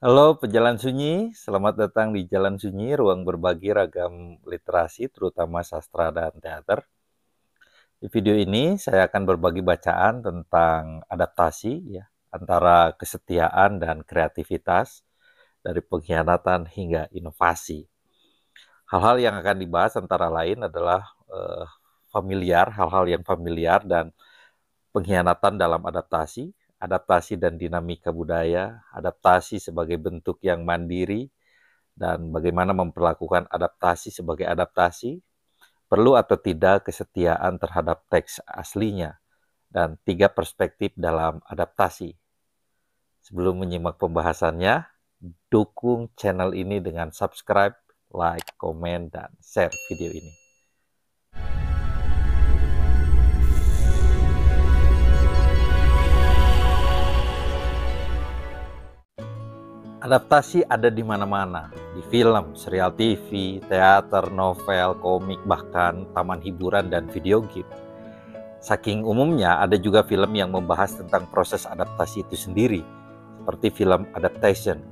Halo pejalan sunyi, selamat datang di Jalan Sunyi, ruang berbagi ragam literasi, terutama sastra dan teater. Di video ini saya akan berbagi bacaan tentang adaptasi ya, antara kesetiaan dan kreativitas, dari pengkhianatan hingga inovasi. Hal-hal yang akan dibahas antara lain adalah hal-hal yang familiar dan pengkhianatan dalam adaptasi, adaptasi dan dinamika budaya, adaptasi sebagai bentuk yang mandiri, dan bagaimana memperlakukan adaptasi sebagai adaptasi, perlu atau tidak kesetiaan terhadap teks aslinya, dan 3 perspektif dalam adaptasi. Sebelum menyimak pembahasannya, dukung channel ini dengan subscribe, like, komen, dan share video ini. Adaptasi ada di mana-mana, di film, serial TV, teater, novel, komik, bahkan taman hiburan dan video game. Saking umumnya, ada juga film yang membahas tentang proses adaptasi itu sendiri, seperti film Adaptation.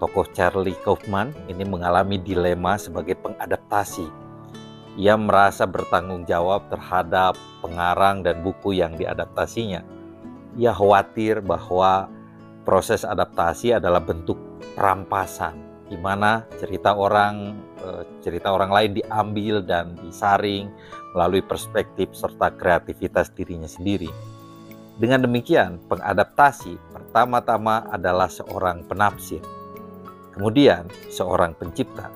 Tokoh Charlie Kaufman ini mengalami dilema sebagai pengadaptasi. Ia merasa bertanggung jawab terhadap pengarang dan buku yang diadaptasinya. Ia khawatir bahwa proses adaptasi adalah bentuk perampasan, di mana cerita orang lain diambil dan disaring melalui perspektif serta kreativitas dirinya sendiri. Dengan demikian, pengadaptasi pertama-tama adalah seorang penafsir, kemudian seorang pencipta.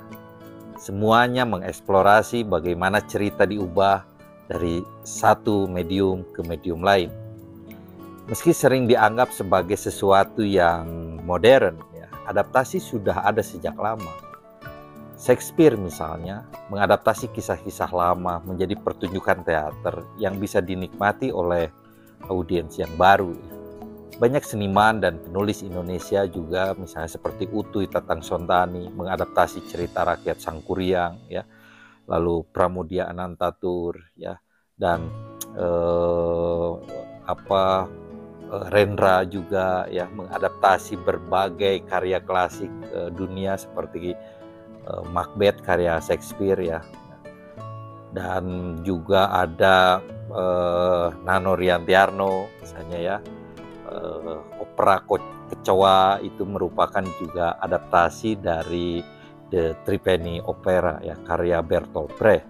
Semuanya mengeksplorasi bagaimana cerita diubah dari satu medium ke medium lain. Meski sering dianggap sebagai sesuatu yang modern, ya, adaptasi sudah ada sejak lama. Shakespeare misalnya mengadaptasi kisah-kisah lama menjadi pertunjukan teater yang bisa dinikmati oleh audiens yang baru. Banyak seniman dan penulis Indonesia juga, misalnya seperti Utui Tatangsontani mengadaptasi cerita rakyat Sangkuriang, ya, lalu Pramudia Anantatur, ya, dan Rendra juga ya mengadaptasi berbagai karya klasik dunia seperti Macbeth karya Shakespeare ya, dan juga ada Nano Riantiarno misalnya ya, opera Kecoa itu merupakan juga adaptasi dari The Threepenny Opera ya, karya Bertolt Brecht,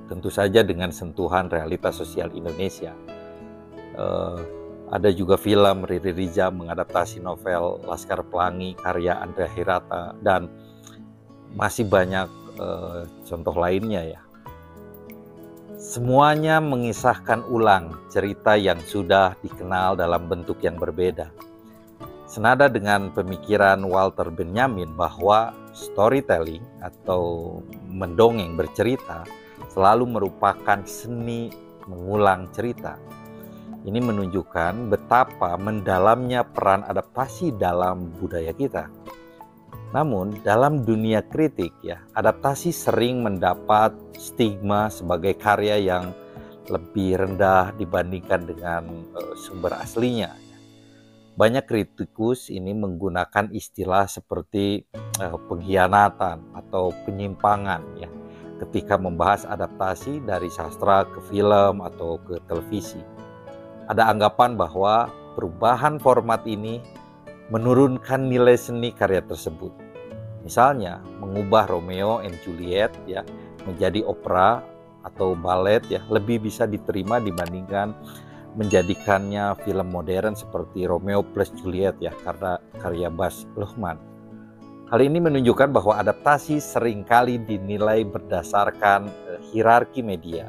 tentu saja dengan sentuhan realitas sosial Indonesia. Ada juga film Riri Riza mengadaptasi novel Laskar Pelangi karya Andrea Hirata, dan masih banyak contoh lainnya ya. Semuanya mengisahkan ulang cerita yang sudah dikenal dalam bentuk yang berbeda. Senada dengan pemikiran Walter Benjamin bahwa storytelling atau mendongeng bercerita selalu merupakan seni mengulang cerita. Ini menunjukkan betapa mendalamnya peran adaptasi dalam budaya kita. Namun dalam dunia kritik ya, adaptasi sering mendapat stigma sebagai karya yang lebih rendah dibandingkan dengan sumber aslinya. Banyak kritikus ini menggunakan istilah seperti pengkhianatan atau penyimpangan ya, ketika membahas adaptasi dari sastra ke film atau ke televisi. Ada anggapan bahwa perubahan format ini menurunkan nilai seni karya tersebut. Misalnya, mengubah Romeo and Juliet ya menjadi opera atau balet ya lebih bisa diterima dibandingkan menjadikannya film modern seperti Romeo plus Juliet ya karya Baz Luhrmann. Hal ini menunjukkan bahwa adaptasi seringkali dinilai berdasarkan hierarki media.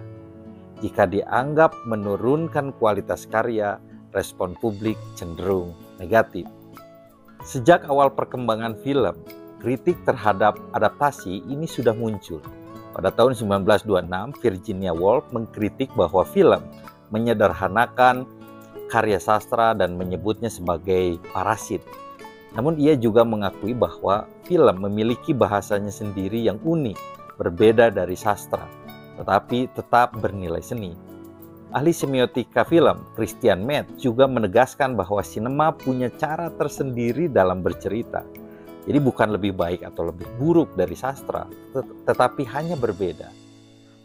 Jika dianggap menurunkan kualitas karya, respon publik cenderung negatif. Sejak awal perkembangan film, kritik terhadap adaptasi ini sudah muncul. Pada tahun 1926, Virginia Woolf mengkritik bahwa film menyederhanakan karya sastra dan menyebutnya sebagai parasit. Namun ia juga mengakui bahwa film memiliki bahasanya sendiri yang unik, berbeda dari sastra, tetapi tetap bernilai seni. Ahli semiotika film, Christian Metz, juga menegaskan bahwa sinema punya cara tersendiri dalam bercerita. Jadi bukan lebih baik atau lebih buruk dari sastra, tetapi hanya berbeda.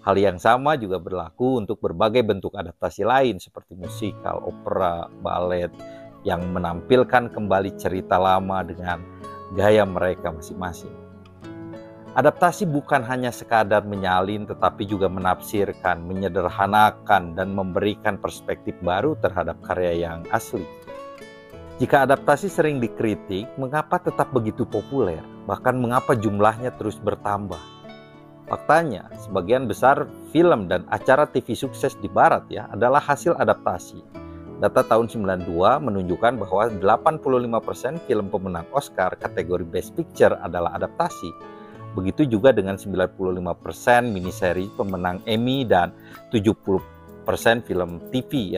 Hal yang sama juga berlaku untuk berbagai bentuk adaptasi lain seperti musikal, opera, balet, yang menampilkan kembali cerita lama dengan gaya mereka masing-masing. Adaptasi bukan hanya sekadar menyalin, tetapi juga menafsirkan, menyederhanakan, dan memberikan perspektif baru terhadap karya yang asli. Jika adaptasi sering dikritik, mengapa tetap begitu populer? Bahkan mengapa jumlahnya terus bertambah? Faktanya, sebagian besar film dan acara TV sukses di Barat adalah hasil adaptasi. Data tahun 92 menunjukkan bahwa 85% film pemenang Oscar kategori Best Picture adalah adaptasi. Begitu juga dengan 95% miniseri pemenang Emmy dan 70% film TV .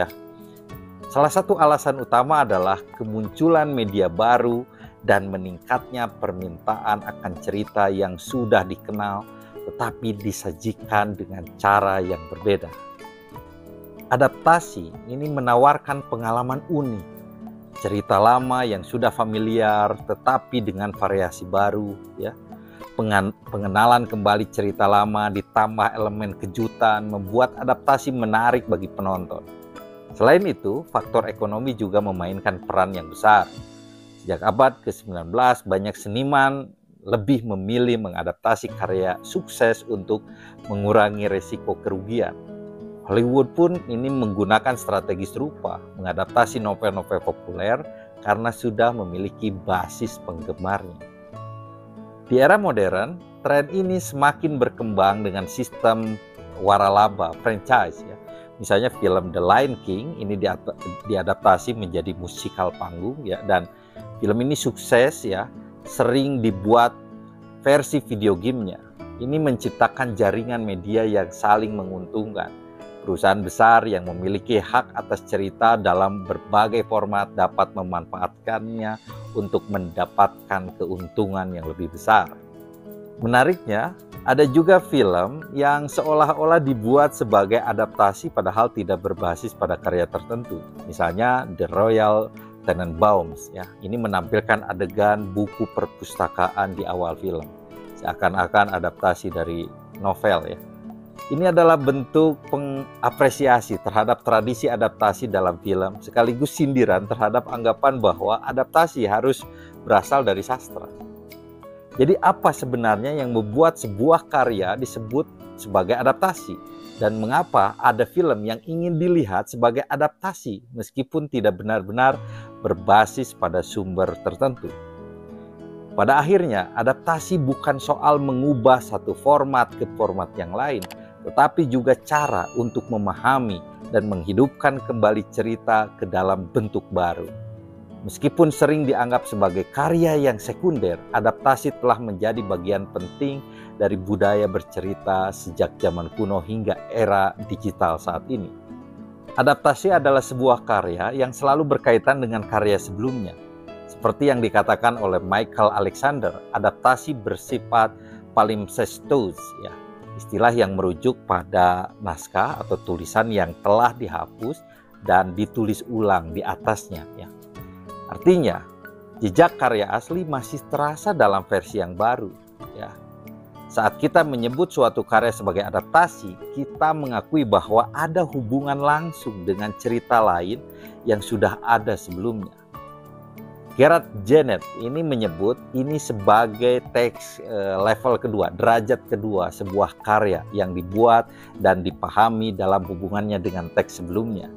Salah satu alasan utama adalah kemunculan media baru dan meningkatnya permintaan akan cerita yang sudah dikenal tetapi disajikan dengan cara yang berbeda. Adaptasi ini menawarkan pengalaman unik, cerita lama yang sudah familiar tetapi dengan variasi baru . Pengenalan kembali cerita lama ditambah elemen kejutan membuat adaptasi menarik bagi penonton. Selain itu, faktor ekonomi juga memainkan peran yang besar. Sejak abad ke-19, banyak seniman lebih memilih mengadaptasi karya sukses untuk mengurangi resiko kerugian. Hollywood pun ini menggunakan strategi serupa, mengadaptasi novel-novel populer karena sudah memiliki basis penggemarnya. Di era modern, tren ini semakin berkembang dengan sistem waralaba, franchise . Misalnya film The Lion King ini diadaptasi menjadi musikal panggung dan film ini sukses sering dibuat versi video gamenya. Ini menciptakan jaringan media yang saling menguntungkan. Perusahaan besar yang memiliki hak atas cerita dalam berbagai format dapat memanfaatkannya untuk mendapatkan keuntungan yang lebih besar. Menariknya, ada juga film yang seolah-olah dibuat sebagai adaptasi padahal tidak berbasis pada karya tertentu. Misalnya The Royal Tenenbaums . Ini menampilkan adegan buku perpustakaan di awal film, seakan-akan adaptasi dari novel . Ini adalah bentuk pengapresiasi terhadap tradisi adaptasi dalam film, sekaligus sindiran terhadap anggapan bahwa adaptasi harus berasal dari sastra. Jadi apa sebenarnya yang membuat sebuah karya disebut sebagai adaptasi? Dan mengapa ada film yang ingin dilihat sebagai adaptasi meskipun tidak benar-benar berbasis pada sumber tertentu? Pada akhirnya, adaptasi bukan soal mengubah satu format ke format yang lain, tetapi juga cara untuk memahami dan menghidupkan kembali cerita ke dalam bentuk baru. Meskipun sering dianggap sebagai karya yang sekunder, adaptasi telah menjadi bagian penting dari budaya bercerita sejak zaman kuno hingga era digital saat ini. Adaptasi adalah sebuah karya yang selalu berkaitan dengan karya sebelumnya. Seperti yang dikatakan oleh Michael Alexander, adaptasi bersifat palimpsestos, istilah yang merujuk pada naskah atau tulisan yang telah dihapus dan ditulis ulang di atasnya. Artinya, jejak karya asli masih terasa dalam versi yang baru. Saat kita menyebut suatu karya sebagai adaptasi, kita mengakui bahwa ada hubungan langsung dengan cerita lain yang sudah ada sebelumnya. Gerard Genette ini menyebut ini sebagai teks level kedua, derajat kedua sebuah karya yang dibuat dan dipahami dalam hubungannya dengan teks sebelumnya.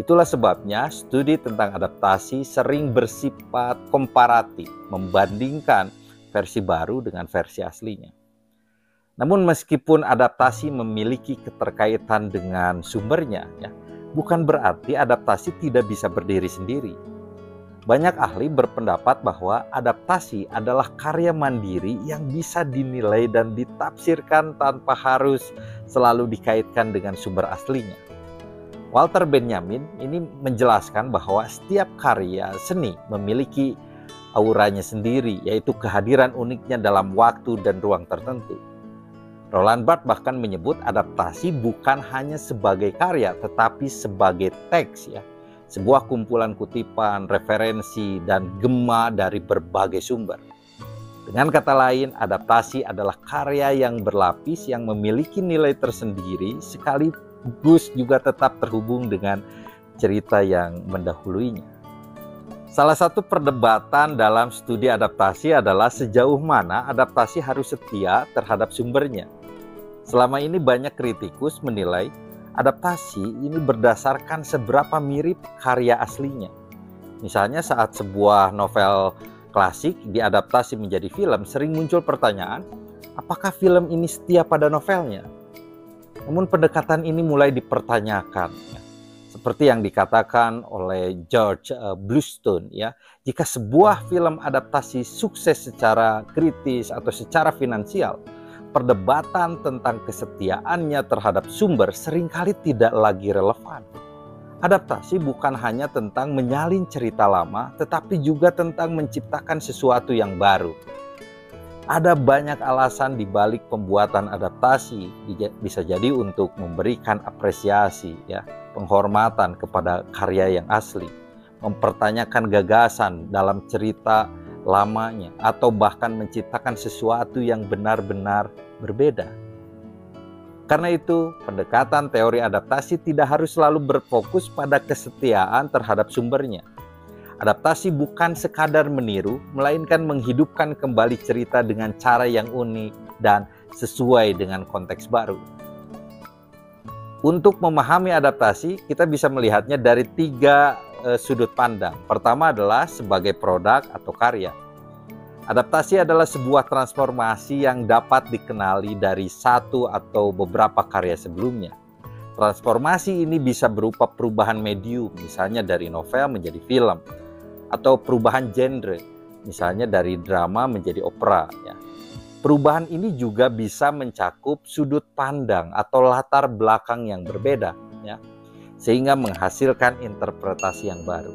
Itulah sebabnya studi tentang adaptasi sering bersifat komparatif, membandingkan versi baru dengan versi aslinya. Namun meskipun adaptasi memiliki keterkaitan dengan sumbernya, bukan berarti adaptasi tidak bisa berdiri sendiri. Banyak ahli berpendapat bahwa adaptasi adalah karya mandiri yang bisa dinilai dan ditafsirkan tanpa harus selalu dikaitkan dengan sumber aslinya. Walter Benjamin ini menjelaskan bahwa setiap karya seni memiliki auranya sendiri, yaitu kehadiran uniknya dalam waktu dan ruang tertentu. Roland Barthes bahkan menyebut adaptasi bukan hanya sebagai karya, tetapi sebagai teks, ya, sebuah kumpulan kutipan, referensi, dan gema dari berbagai sumber. Dengan kata lain, adaptasi adalah karya yang berlapis yang memiliki nilai tersendiri sekaligus juga tetap terhubung dengan cerita yang mendahuluinya. Salah satu perdebatan dalam studi adaptasi adalah sejauh mana adaptasi harus setia terhadap sumbernya. Selama ini banyak kritikus menilai adaptasi ini berdasarkan seberapa mirip karya aslinya. Misalnya saat sebuah novel klasik diadaptasi menjadi film, sering muncul pertanyaan, apakah film ini setia pada novelnya? Namun pendekatan ini mulai dipertanyakan. Seperti yang dikatakan oleh George Bluestone, ya, jika sebuah film adaptasi sukses secara kritis atau secara finansial, perdebatan tentang kesetiaannya terhadap sumber seringkali tidak lagi relevan. Adaptasi bukan hanya tentang menyalin cerita lama, tetapi juga tentang menciptakan sesuatu yang baru. Ada banyak alasan di balik pembuatan adaptasi, bisa jadi untuk memberikan apresiasi, ya, penghormatan kepada karya yang asli, mempertanyakan gagasan dalam cerita lamanya, atau bahkan menciptakan sesuatu yang benar-benar berbeda. Karena itu, pendekatan teori adaptasi tidak harus selalu berfokus pada kesetiaan terhadap sumbernya. Adaptasi bukan sekadar meniru, melainkan menghidupkan kembali cerita dengan cara yang unik dan sesuai dengan konteks baru. Untuk memahami adaptasi, kita bisa melihatnya dari 3 sudut pandang. Pertama adalah sebagai produk atau karya. Adaptasi adalah sebuah transformasi yang dapat dikenali dari satu atau beberapa karya sebelumnya. Transformasi ini bisa berupa perubahan medium, misalnya dari novel menjadi film, atau perubahan genre, misalnya dari drama menjadi opera, ya. Perubahan ini juga bisa mencakup sudut pandang atau latar belakang yang berbeda, ya, sehingga menghasilkan interpretasi yang baru.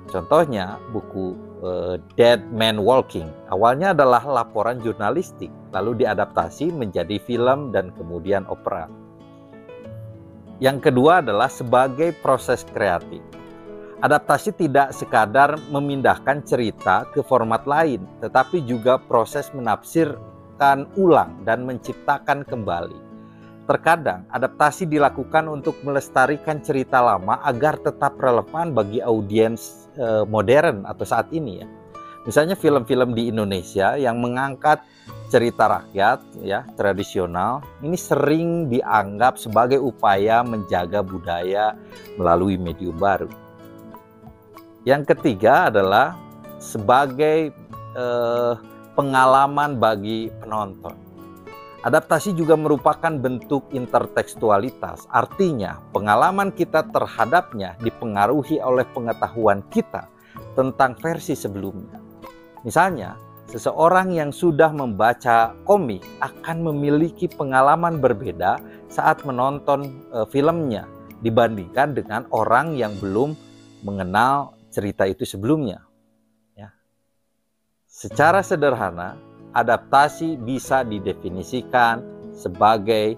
Contohnya buku Dead Man Walking awalnya adalah laporan jurnalistik, lalu diadaptasi menjadi film dan kemudian opera. Yang kedua adalah sebagai proses kreatif. Adaptasi tidak sekadar memindahkan cerita ke format lain, tetapi juga proses menafsirkan ulang dan menciptakan kembali. Terkadang adaptasi dilakukan untuk melestarikan cerita lama agar tetap relevan bagi audiens modern atau saat ini, ya. Misalnya film-film di Indonesia yang mengangkat cerita rakyat, ya, tradisional, ini sering dianggap sebagai upaya menjaga budaya melalui medium baru. Yang ketiga adalah sebagai pengalaman bagi penonton. Adaptasi juga merupakan bentuk intertekstualitas, artinya pengalaman kita terhadapnya dipengaruhi oleh pengetahuan kita tentang versi sebelumnya. Misalnya, seseorang yang sudah membaca komik akan memiliki pengalaman berbeda saat menonton filmnya dibandingkan dengan orang yang belum mengenal cerita itu sebelumnya, ya. Secara sederhana, adaptasi bisa didefinisikan sebagai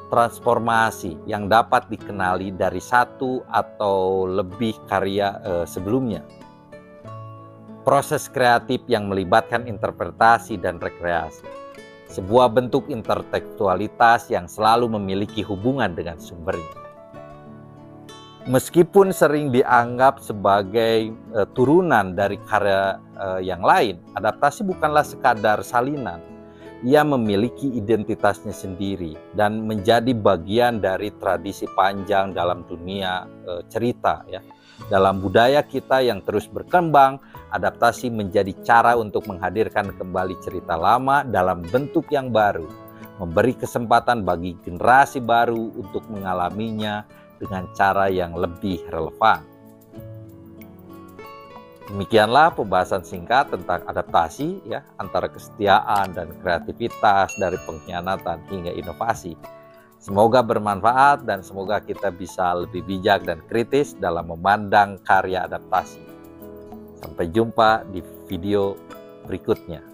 transformasi yang dapat dikenali dari satu atau lebih karya sebelumnya. Proses kreatif yang melibatkan interpretasi dan rekreasi. Sebuah bentuk intertekstualitas yang selalu memiliki hubungan dengan sumbernya. Meskipun sering dianggap sebagai turunan dari karya yang lain, adaptasi bukanlah sekadar salinan. Ia memiliki identitasnya sendiri dan menjadi bagian dari tradisi panjang dalam dunia cerita, ya. Dalam budaya kita yang terus berkembang, adaptasi menjadi cara untuk menghadirkan kembali cerita lama dalam bentuk yang baru, memberi kesempatan bagi generasi baru untuk mengalaminya dengan cara yang lebih relevan. Demikianlah pembahasan singkat tentang adaptasi, ya, antara kesetiaan dan kreativitas, dari pengkhianatan hingga inovasi. Semoga bermanfaat dan semoga kita bisa lebih bijak dan kritis dalam memandang karya adaptasi. Sampai jumpa di video berikutnya.